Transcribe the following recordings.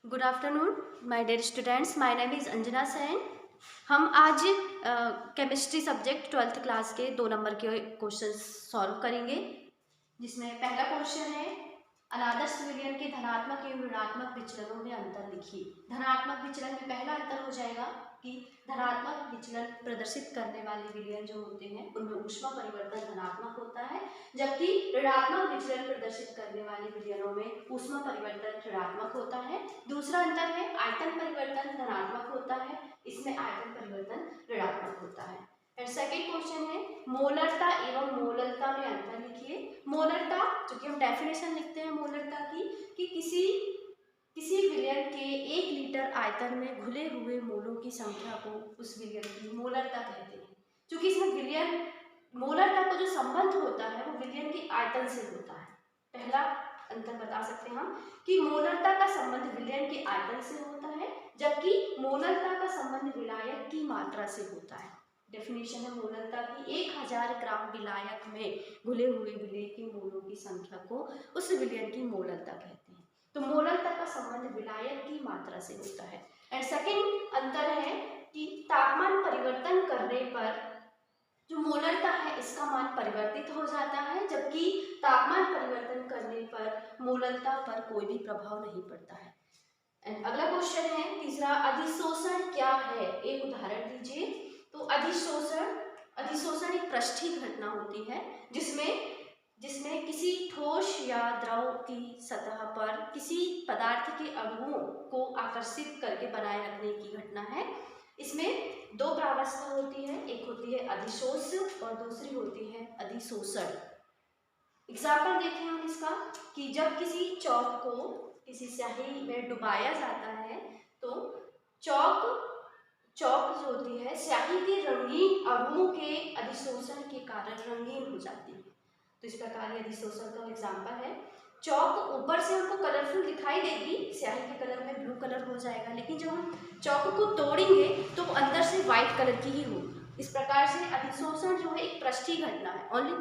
Good afternoon my dear students, my name is Anjana Sen. हम आज chemistry subject 12th class के 2 number के questions solve करेंगे, जिसमें पहला क्वेश्चन है अनादर्श विलयन के धनात्मक एवं ऋणात्मक विचलनों में अंतर लिखिए। धनात्मक विचलन में पहला अंतर हो जाएगा कि धनात्मक विचलन प्रदर्शित करने वाले विलयन जो होते हैं उनमें ऊष्मा परिवर्तन धनात्मक होता है, जबकि ऋणात्मक विचलन प्रदर्शित करने वाले विलयनों में ऊष्मा परिवर्तन ऋणात्मक होता है। दूसरा अंतर है आयतन परिवर्तन धनात्मक होता है, इसमें आयतन परिवर्तन ऋणात्मक होता है। एंड सेकेंड क्वेश्चन है मोलरता एवं मोललता में अंतर लिखिए। मोलरता, जो कि हम डेफिनेशन लिखते हैं मोलरता की, कि किसी विलयन के 1 लीटर आयतन में घुले हुए मोलों की संख्या को उस विलयन की मोलरता कहते हैं। क्योंकि इसमें विलयन मोलरता का जो संबंध होता है वो विलयन के आयतन से होता है। पहला अंतर बता सकते हैं हम कि मोलरता का संबंध विलयन के आयतन से होता है, जबकि मोलरता का संबंध विलायक की मात्रा से होता है। डेफिनेशन है मोलरता की 1000 ग्राम विलायक में घुले हुए विलय के मोलों की संख्या को उस विलयन की मोलरता कहते हैं। तो मोलरता का संबंध विलायक की मात्रा से होता है। एंड सेकेंड अंतर है कि तापमान परिवर्तन करने पर जो मोलरता है इसका मान परिवर्तित हो जाता है, जबकि तापमान परिवर्तन करने पर मोलरता पर कोई भी प्रभाव नहीं पड़ता है। एंड अगला क्वेश्चन है तीसरा, अधिशोषण क्या है, एक उदाहरण दीजिए। तो अधिशोषण एक पृष्ठीय घटना होती है जिसमें किसी ठोस या द्रव की सतह पर किसी पदार्थ के अणुओं को आकर्षित करके बनाए रखने की घटना है। इसमें 2 प्रावस्था होती है, एक होती है अधिशोष और दूसरी होती है अधिशोषण। एग्जाम्पल देखें हम इसका कि जब किसी चौक को किसी स्याही में डुबाया जाता है तो चौक जो होती है स्याही के रंगीन अणुओं के अधिशोषण के कारण रंगीन हो जाती है। तो इस प्रकार ये अधिशोषण का एग्जाम्पल है। चौक ऊपर से हमको कलरफुल दिखाई देगी, स्याही के कलर में ब्लू कलर हो जाएगा, लेकिन जब हम चौक को तोड़ेंगे तो वो अंदर से व्हाइट कलर की ही होगी। इस प्रकार से अधिशोषण जो है एक पृष्ठीय घटना है, ओनली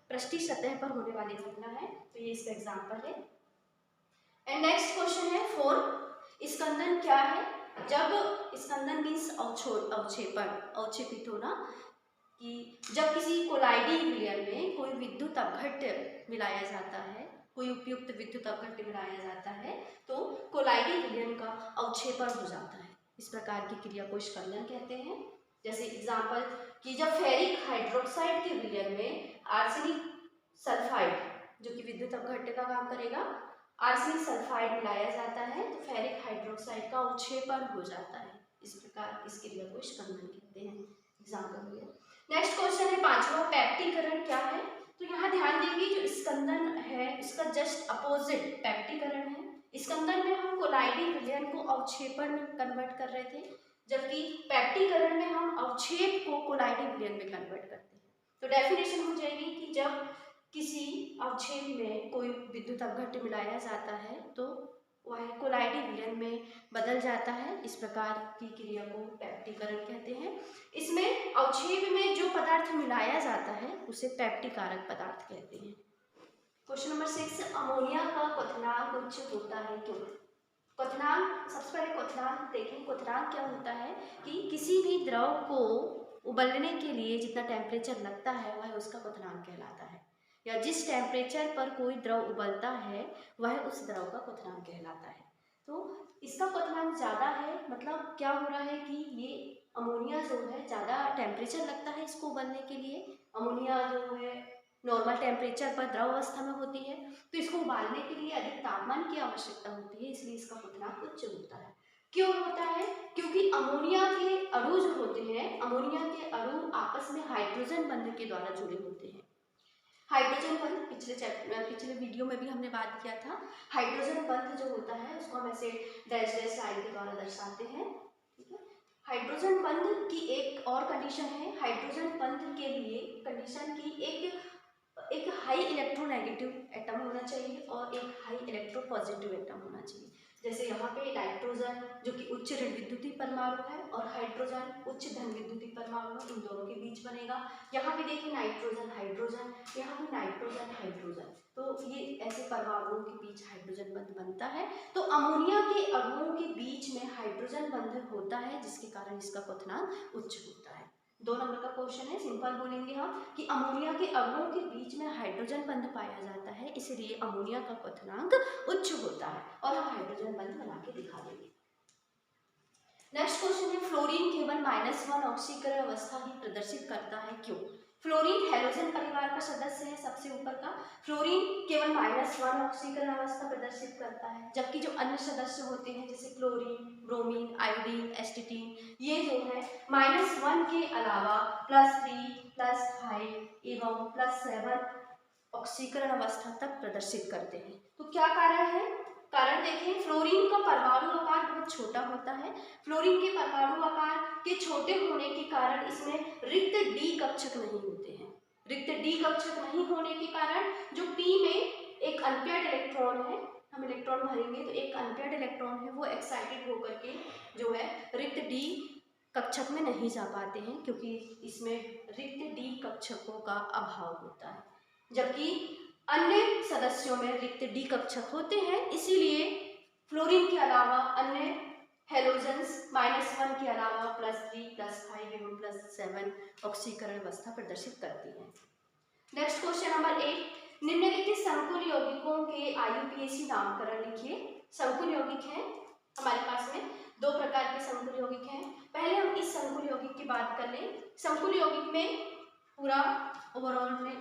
पृष्ठीय सतह पर होने वाली घटना है। तो ये इसका एग्जाम्पल है। एंड नेक्स्ट क्वेश्चन है 4, स्कंदन क्या है। जब स्कंदन मीन्स अवक्षेपित होना, कि जब किसी कोलाइडी विलयन में कोई विद्युत अपघट्य मिलाया जाता है, कोई उपयुक्त विद्युत अपघट्य मिलाया जाता है तो कोलाइडी विलयन का अवक्षेपण हो जाता है। इस प्रकार की क्रिया को स्कंदन कहते हैं। जैसे एग्जाम्पल कि जब फेरिक हाइड्रोक्साइड के विलयन में आर्सेनिक सल्फाइड, जो कि विद्युत अपघट्य का काम करेगा, आर्सेनिक सल्फाइड मिलाया जाता है तो फेरिक हाइड्रोक्साइड का अवक्षेपण हो जाता है। इस प्रकार इस क्रिया को स्कंदन कहते हैं। एग्जाम्पल हो गया। नेक्स्ट क्वेश्चन है 5वां, पैक्टीकरण क्या है। तो यहाँ ध्यान देंगे जो स्कंदन है इसका जस्ट अपोजिट पैक्टीकरण है। स्कंदन में हम कोलाइडी विलयन को अवक्षेपण में कन्वर्ट कर रहे थे, जबकि पैक्टीकरण में हम अवक्षेप को कोलाइडी विलयन में कन्वर्ट करते हैं। तो डेफिनेशन हो जाएगी कि जब किसी अवक्षेप में कोई विद्युत अपघट्य मिलाया जाता है तो वह कोलाइडी विलयन में बदल जाता है। इस प्रकार की क्रिया को पैक्टीकरण कहते हैं। इसमें अवक्षेप में जो पदार्थ मिलाया जाता है उसे पैक्टीकारक पदार्थ कहते हैं। क्वेश्चन नंबर 6, अमोनिया का क्वथनांक उच्च होता है क्यों। क्वथनांक, सबसे पहले क्वथनांक देखें। क्वथनांक क्या होता है कि किसी भी द्रव को उबलने के लिए जितना टेम्परेचर लगता है वह उसका क्वथनांक कहलाता है, या जिस टेम्परेचर पर कोई द्रव उबलता है वह उस द्रव का क्वथनांक कहलाता है। तो इसका क्वथनांक ज़्यादा है, मतलब क्या हो रहा है कि ये अमोनिया जो है ज़्यादा टेम्परेचर लगता है इसको उबलने के लिए। अमोनिया जो है नॉर्मल टेम्परेचर पर द्रव अवस्था में होती है, तो इसको उबालने के लिए अधिक तापमान की आवश्यकता होती है, इसलिए इसका क्वथनांक उच्च होता है। क्यों होता है? क्योंकि अमोनिया के अणु जो होते हैं, अमोनिया के अणु आपस में हाइड्रोजन बंध के द्वारा जुड़े होते हैं। हाइड्रोजन बंध पिछले वीडियो में भी हमने बात किया था। हाइड्रोजन बंध जो होता है उसको हम ऐसे डैश डैश लाइन के द्वारा दर्शाते हैं, ठीक है। हाइड्रोजन बंध की एक और कंडीशन है, हाइड्रोजन बंध के लिए कंडीशन की एक हाई इलेक्ट्रोनेगेटिव एटम होना चाहिए और एक हाई इलेक्ट्रोपॉजिटिव एटम होना चाहिए। जैसे यहाँ पे नाइट्रोजन जो कि उच्च ऋण विद्युतीय परमाणु है और हाइड्रोजन उच्च धन विद्युतीय परमाणु, इन दोनों के बीच बनेगा। यहाँ भी देखिए नाइट्रोजन हाइड्रोजन, यहाँ भी नाइट्रोजन हाइड्रोजन, तो ये ऐसे परमाणुओं के बीच हाइड्रोजन बंध बनता है। तो अमोनिया के अणुओं के बीच में हाइड्रोजन बंध होता है, जिसके कारण इसका क्वथनांक उच्च होता है। 2 नंबर का क्वेश्चन है, सिंपल बोलेंगे हम कि अमोनिया के अणुओं के बीच में हाइड्रोजन बंध पाया जाता है, इसलिए अमोनिया का क्वथनांक उच्च होता है और हम हाइड्रोजन बंध बना के दिखा देंगे। नेक्स्ट क्वेश्चन है, फ्लोरीन केवल -1 ऑक्सीकरण अवस्था ही प्रदर्शित करता है, क्यों? फ्लोरीन हैलोजन परिवार का सदस्य है, सबसे ऊपर का। फ्लोरीन केवल -1 ऑक्सीकरण अवस्था प्रदर्शित करता है, जबकि जो अन्य सदस्य होते हैं जैसे क्लोरीन, ब्रोमीन, आयोडीन, एस्टिटीन, ये जो है -1 के अलावा +3, +5 एवं +7 ऑक्सीकरण अवस्था तक प्रदर्शित करते हैं। तो क्या कारण है? कारण देखें, फ्लोरीन का परमाणु आकार बहुत छोटा होता है। फ्लोरीन के परमाणु आकार के छोटे होने के कारण इसमें रिक्त डी कक्षक नहीं होते हैं। रिक्त डी कक्षक नहीं होने के कारण जो पी में एक अनपेयर्ड इलेक्ट्रॉन है, हम इलेक्ट्रॉन भरेंगे तो एक अनपेयर्ड इलेक्ट्रॉन है वो एक्साइटेड होकर के जो है रिक्त डी कक्षक में नहीं जा पाते हैं, क्योंकि इसमें रिक्त डी कक्षकों का अभाव होता है। जबकि अन्य सदस्यों में रिक्त डी कक्षक होते हैं, इसीलिए फ्लोरीन के अलावा अन्य हैलोजेंस -1 के अलावा +3, +5 एवं +7 ऑक्सीकरण अवस्था प्रदर्शित करती हैं। नेक्स्ट क्वेश्चन नंबर 8, निम्नलिखित संकुल यौगिकों के IUPAC नामकरण लिखिए। संकुल यौगिक हैं हमारे पास में 2 प्रकार के संकुल यौगिक हैं। पहले हम इस संकुल यौगिक की बात कर लें। संकुल यौगिक में पूरा ओवरऑल में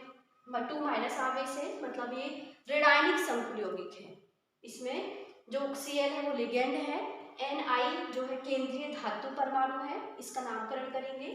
2- आवेश है, मतलब ये ऋणायनिक संकुल यौगिक है। इसमें जो Cl है वो लिगेंड है, Ni जो है केंद्रीय धातु परमाणु है, इसका नामकरण करेंगे।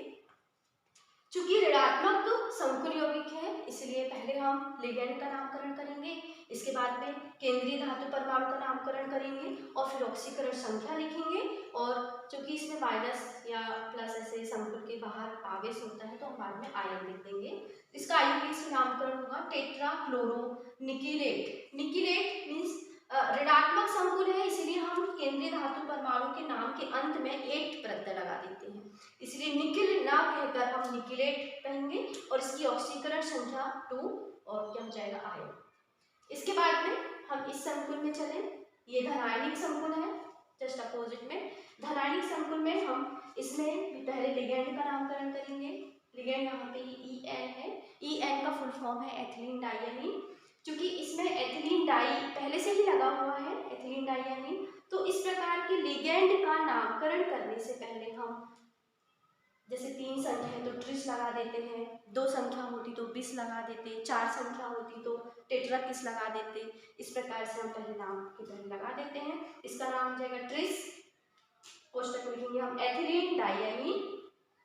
चूंकि ऋणात्मक संकुल यौगिक है, इसलिए पहले हम लिगेंड का नामकरण करेंगे, इसके बाद में केंद्रीय धातु परमाणु का नामकरण करेंगे और फिर ऑक्सीकरण संख्या लिखेंगे। और चूंकि इसमें माइनस या प्लस ऐसे संकुल के बाहर आवेश होता है तो हम बाद में आयन लिख देंगे। इसका IUPAC नामकरण होगा टेट्रा क्लोरो निकिलेट। निकिलेट मीन्स ऋणात्मक संकुल है, इसलिए हम केंद्रीय धातु परमाणु के नाम के अंत में एट प्रत्यय लगा देते हैं, इसलिए निकिल ना कहकर हम निकिलेट कहेंगे और इसकी ऑक्सीकरण संख्या 2 और क्या हो जाएगा आयन। इसके बाद में हम इस संकुल में चलें, ये धनायनिक संकुल है, जस्ट अपोजिट में धनायनिक संकुल में हम इसमें पहले लिगेंड का नामकरण करेंगे। लिगेंड यहाँ पे EN है, EN का फुल फॉर्म है एथिलीन डाइअमीन। क्योंकि इसमें एथिलीन डाई पहले से ही लगा हुआ है, एथिलीन डाइअमीन, तो इस प्रकार के लिगेंड का नामकरण करने से पहले हम जैसे 3 संख्या है तो ट्रिस लगा देते हैं, 2 संख्या होती तो बिस लगा देते, 4 संख्या होती तो टेट्राकिस लगा देते। इस प्रकार से हम पहले नाम के पहले लगा देते हैं। इसका नाम हो जाएगा ट्रिस, कोष्टक लिखेंगे हम एथिलीन डाइअमीन,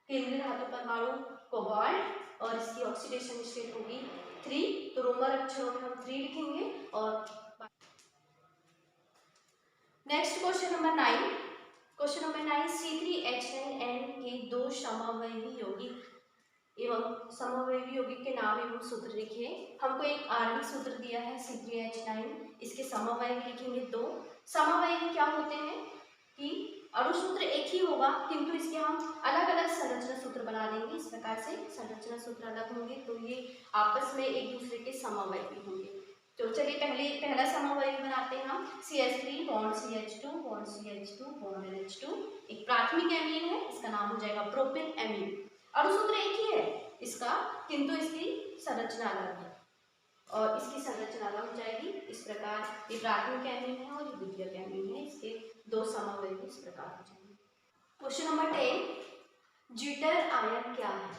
केंद्रीय धातु परमाणु कोबाल्ट और इसकी ऑक्सीडेशन स्टेट होगी 3, तो रोमन अक्षरों में हम 3 लिखेंगे। और next question number 9, question number 9, C3H9N के 2 समवयवी यौगिक एवं समवयवी यौगिक के नाम एवं सूत्र लिखिए। हमको एक आणविक सूत्र दिया है C3H9, इसके समवयवी लिखेंगे 2। समवयवी क्या होते हैं कि अणुसूत्र एक ही होगा किंतु इसके हम अलग अलग संरचना सूत्र बना देंगे। इस प्रकार से संरचना सूत्र अलग होंगे तो ये आपस में एक दूसरे के समवयवी होंगे। तो चलिए पहला समवयवी बनाते हैं हम। CH3 bond CH2 bond CH2 bond NH2, एक प्राथमिक एमीन है, इसका नाम हो जाएगा प्रोपिल एमीन। अणुसूत्र एक ही है इसका किंतु इसकी संरचना अलग है और इसकी संरचना अलग हो जाएगी। इस प्रकार ये प्राथमिक एमीन है और ये द्वितीयक एमीन है, इसके 2 समवयवी इस प्रकार हो जाएंगे। क्वेश्चन नंबर 10, ज्यूटर आयन क्या है?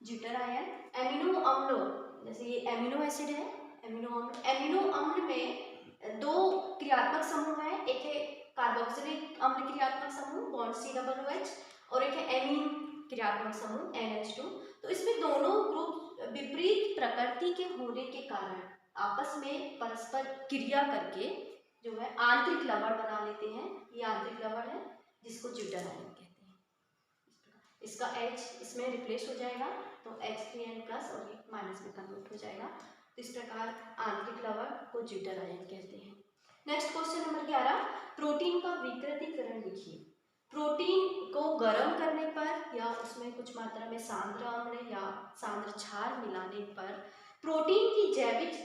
ज्यूटर आयन एमिनो अम्लों, जैसे ये एमिनो एसिड है, एमिनो अम्ल में 2 क्रियात्मक समूह है, एक है कार्बोक्सिलिक अम्ल क्रियात्मक समूह बॉन्ड COOH और एक है एमीन क्रियात्मक समूह NH2। तो इसमें दोनों ग्रुप विपरीत प्रकृति के होने के कारण आपस में परस्पर क्रिया करके जो है आंतरिक लवण बना लेते हैं। ये आंतरिक लवण है जिसको ज्यूटर आयन कहते हैं। इसका H इसमें रिप्लेस हो जाएगा तो H3N+ और ये माइनस में कन्वर्ट हो जाएगा। तो इस प्रकार आंतरिक लवण को ज्यूटर आयन कहते हैं। नेक्स्ट क्वेश्चन नंबर 11, प्रोटीन का विकृतीकरण लिखिए। प्रोटीन को गर्म करने पर या उसमें कुछ मात्रा में सांद्र अम्ल या सांद्र क्षार मिलाने पर प्रोटीन की जैविक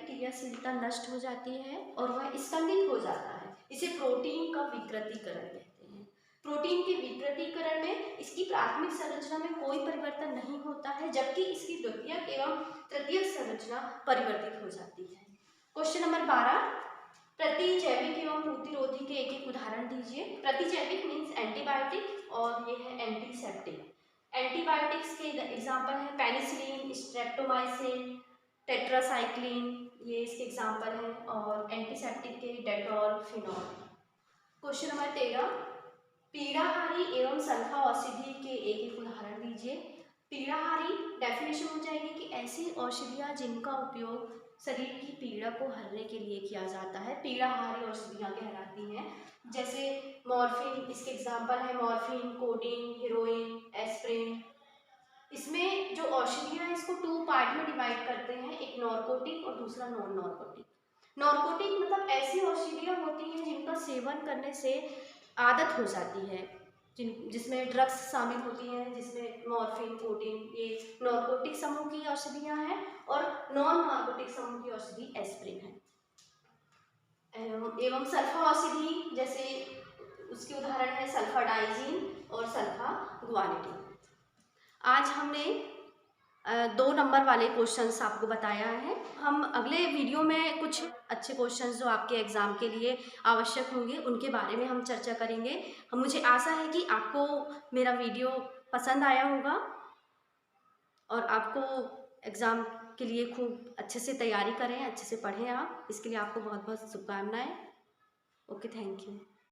क्रियाशीलता नष्ट हो जाती है और वह स्खंडित हो जाता है। इसे प्रोटीन का विकृतीकरण कहते हैं। प्रोटीन के विकृतीकरण में इसकी प्राथमिक संरचना में कोई परिवर्तन नहीं होता है, जबकि इसकी द्वितीयक एवं तृतीयक संरचना परिवर्तित हो जाती है। क्वेश्चन नंबर 12, प्रतिजैविक एवं प्रतिरोधी के एक एक उदाहरण दीजिए। प्रतिजैविक मीन्स एंटीबायोटिक और ये है एंटीसेप्टिक। एंटीबायोटिक्स के एग्जाम्पल हैं पेनिसिलिन, स्ट्रेप्टोमाइसिन, टेट्रासाइक्लिन, ये इसके एग्जाम्पल हैं, और एंटीसेप्टिक के डेटॉल, फिनॉल। क्वेश्चन नंबर 13, पीड़ाहारी एवं सल्फा औषधि के एक एक उदाहरण दीजिए। पीड़ाहारी डेफिनेशन हो जाएगी कि ऐसी औषधियाँ जिनका उपयोग शरीर की पीड़ा को हरने के लिए किया जाता है, पीड़ाहारी औषधियाँ कहलाती हैं। जैसे मॉर्फिन, इसके एग्जाम्पल है मॉर्फिन, कोडीन, हीरोइन, एस्प्रिन। इसमें जो औषधियाँ हैं इसको 2 पार्ट में डिवाइड करते हैं, एक नॉर्कोटिक और दूसरा नॉन नॉर्कोटिक। नॉर्कोटिक मतलब ऐसी औषधियाँ होती हैं जिनका सेवन करने से आदत हो जाती है, जिसमें ड्रग्स शामिल होती हैं, जिसमें मॉर्फिन, कोडीन, ये नॉर्कोटिक समूह की औषधियाँ हैं, और नॉन नॉर्कोटिक समूह की औषधि एस्प्रिन है। एवं सल्फा औषधि जैसे उसके उदाहरण है सल्फाडाइजीन और सल्फागुआनिडीन। आज हमने 2 नंबर वाले क्वेश्चंस आपको बताया है। हम अगले वीडियो में कुछ अच्छे क्वेश्चंस जो आपके एग्ज़ाम के लिए आवश्यक होंगे उनके बारे में हम चर्चा करेंगे। मुझे आशा है कि आपको मेरा वीडियो पसंद आया होगा और आपको एग्ज़ाम के लिए खूब अच्छे से तैयारी करें, अच्छे से पढ़ें आप। इसके लिए आपको बहुत बहुत शुभकामनाएँ। Okay, thank you.